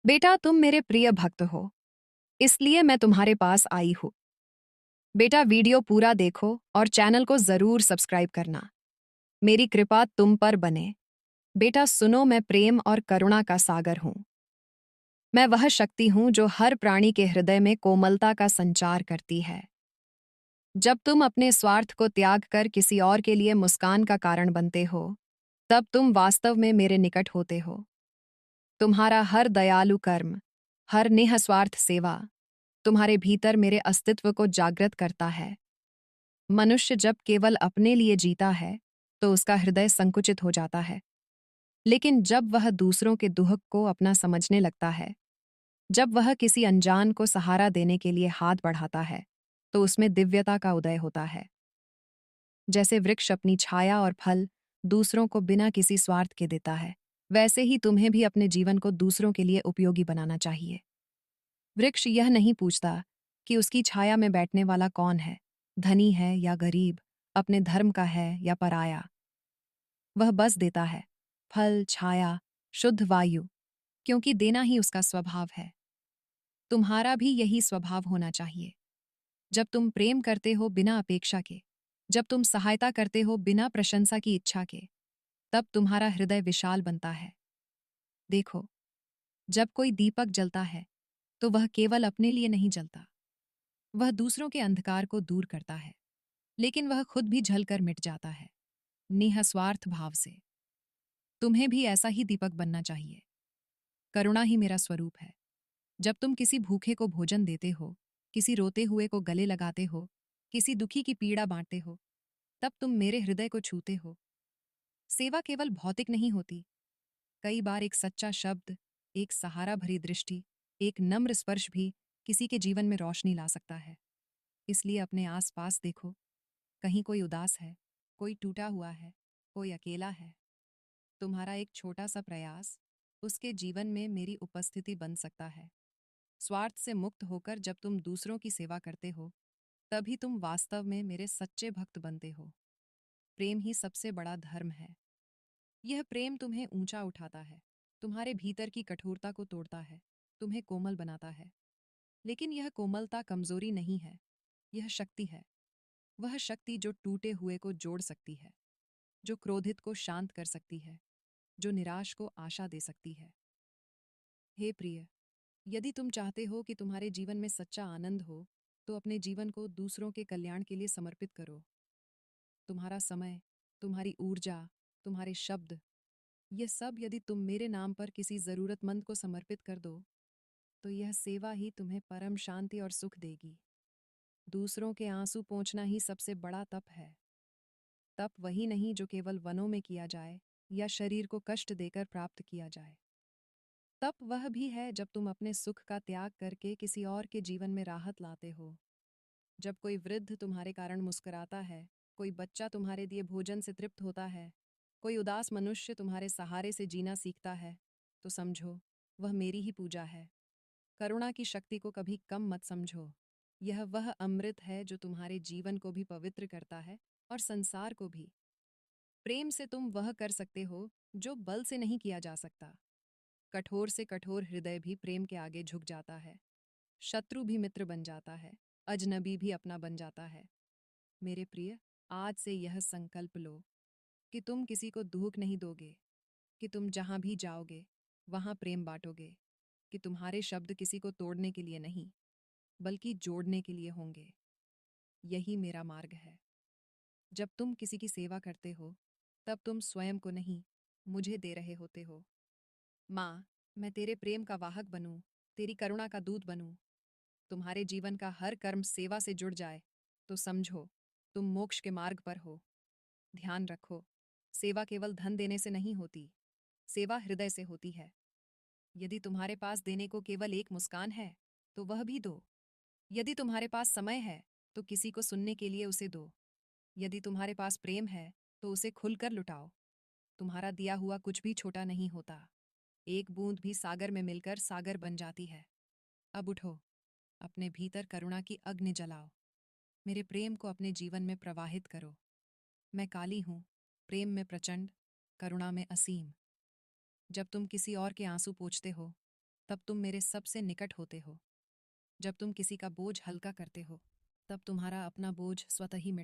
बेटा, तुम मेरे प्रिय भक्त हो, इसलिए मैं तुम्हारे पास आई हूँ। बेटा, वीडियो पूरा देखो और चैनल को जरूर सब्सक्राइब करना। मेरी कृपा तुम पर बने। बेटा सुनो, मैं प्रेम और करुणा का सागर हूँ। मैं वह शक्ति हूँ जो हर प्राणी के हृदय में कोमलता का संचार करती है। जब तुम अपने स्वार्थ को त्याग कर किसी और के लिए मुस्कान का कारण बनते हो, तब तुम वास्तव में मेरे निकट होते हो। तुम्हारा हर दयालु कर्म, हर निःस्वार्थ सेवा, तुम्हारे भीतर मेरे अस्तित्व को जागृत करता है। मनुष्य जब केवल अपने लिए जीता है, तो उसका हृदय संकुचित हो जाता है। लेकिन जब वह दूसरों के दुख को अपना समझने लगता है, जब वह किसी अनजान को सहारा देने के लिए हाथ बढ़ाता है, तो उसमें दिव्यता का उदय होता है। जैसे वृक्ष अपनी छाया और फल दूसरों को बिना किसी स्वार्थ के देता है, वैसे ही तुम्हें भी अपने जीवन को दूसरों के लिए उपयोगी बनाना चाहिए। वृक्ष यह नहीं पूछता कि उसकी छाया में बैठने वाला कौन है, धनी है या गरीब, अपने धर्म का है या पराया। वह बस देता है फल, छाया, शुद्ध वायु, क्योंकि देना ही उसका स्वभाव है। तुम्हारा भी यही स्वभाव होना चाहिए। जब तुम प्रेम करते हो बिना अपेक्षा के, जब तुम सहायता करते हो बिना प्रशंसा की इच्छा के, तब तुम्हारा हृदय विशाल बनता है। देखो, जब कोई दीपक जलता है, तो वह केवल अपने लिए नहीं जलता, वह दूसरों के अंधकार को दूर करता है। लेकिन वह खुद भी जलकर मिट जाता है, निःस्वार्थ भाव से। तुम्हें भी ऐसा ही दीपक बनना चाहिए। करुणा ही मेरा स्वरूप है। जब तुम किसी भूखे को भोजन देते हो, किसी रोते हुए को गले लगाते हो, किसी दुखी की पीड़ा बांटते हो, तब तुम मेरे हृदय को छूते हो। सेवा केवल भौतिक नहीं होती। कई बार एक सच्चा शब्द, एक सहारा भरी दृष्टि, एक नम्र स्पर्श भी किसी के जीवन में रोशनी ला सकता है। इसलिए अपने आसपास देखो, कहीं कोई उदास है, कोई टूटा हुआ है, कोई अकेला है। तुम्हारा एक छोटा सा प्रयास उसके जीवन में मेरी उपस्थिति बन सकता है। स्वार्थ से मुक्त होकर जब तुम दूसरों की सेवा करते हो, तभी तुम वास्तव में मेरे सच्चे भक्त बनते हो। प्रेम ही सबसे बड़ा धर्म है। यह प्रेम तुम्हें ऊंचा उठाता है, तुम्हारे भीतर की कठोरता को तोड़ता है, तुम्हें कोमल बनाता है। लेकिन यह कोमलता कमजोरी नहीं है, यह शक्ति है। वह शक्ति जो टूटे हुए को जोड़ सकती है, जो क्रोधित को शांत कर सकती है, जो निराश को आशा दे सकती है। हे प्रिय, यदि तुम चाहते हो कि तुम्हारे जीवन में सच्चा आनंद हो, तो अपने जीवन को दूसरों के कल्याण के लिए समर्पित करो। तुम्हारा समय, तुम्हारी ऊर्जा, तुम्हारे शब्द, ये सब यदि तुम मेरे नाम पर किसी जरूरतमंद को समर्पित कर दो, तो यह सेवा ही तुम्हें परम शांति और सुख देगी। दूसरों के आंसू पोंछना ही सबसे बड़ा तप है। तप वही नहीं जो केवल वनों में किया जाए या शरीर को कष्ट देकर प्राप्त किया जाए। तप वह भी है जब तुम अपने सुख का त्याग करके किसी और के जीवन में राहत लाते हो। जब कोई वृद्ध तुम्हारे कारण मुस्कुराता है, कोई बच्चा तुम्हारे दिए भोजन से तृप्त होता है, कोई उदास मनुष्य तुम्हारे सहारे से जीना सीखता है, तो समझो वह मेरी ही पूजा है। करुणा की शक्ति को कभी कम मत समझो। यह वह अमृत है जो तुम्हारे जीवन को भी पवित्र करता है और संसार को भी। प्रेम से तुम वह कर सकते हो जो बल से नहीं किया जा सकता। कठोर से कठोर हृदय भी प्रेम के आगे झुक जाता है। शत्रु भी मित्र बन जाता है, अजनबी भी अपना बन जाता है। मेरे प्रिय, आज से यह संकल्प लो कि तुम किसी को दुख नहीं दोगे, कि तुम जहां भी जाओगे वहां प्रेम बांटोगे, कि तुम्हारे शब्द किसी को तोड़ने के लिए नहीं, बल्कि जोड़ने के लिए होंगे। यही मेरा मार्ग है। जब तुम किसी की सेवा करते हो, तब तुम स्वयं को नहीं, मुझे दे रहे होते हो। माँ, मैं तेरे प्रेम का वाहक बनूं, तेरी करुणा का दूत बनूं। तुम्हारे जीवन का हर कर्म सेवा से जुड़ जाए, तो समझो तुम मोक्ष के मार्ग पर हो। ध्यान रखो, सेवा केवल धन देने से नहीं होती, सेवा हृदय से होती है। यदि तुम्हारे पास देने को केवल एक मुस्कान है, तो वह भी दो। यदि तुम्हारे पास समय है, तो किसी को सुनने के लिए उसे दो। यदि तुम्हारे पास प्रेम है, तो उसे खुलकर लुटाओ। तुम्हारा दिया हुआ कुछ भी छोटा नहीं होता। एक बूंद भी सागर में मिलकर सागर बन जाती है। अब उठो, अपने भीतर करुणा की अग्नि जलाओ। मेरे प्रेम को अपने जीवन में प्रवाहित करो। मैं काली हूँ, प्रेम में प्रचंड, करुणा में असीम। जब तुम किसी और के आंसू पोंछते हो, तब तुम मेरे सबसे निकट होते हो। जब तुम किसी का बोझ हल्का करते हो, तब तुम्हारा अपना बोझ स्वतः ही मिट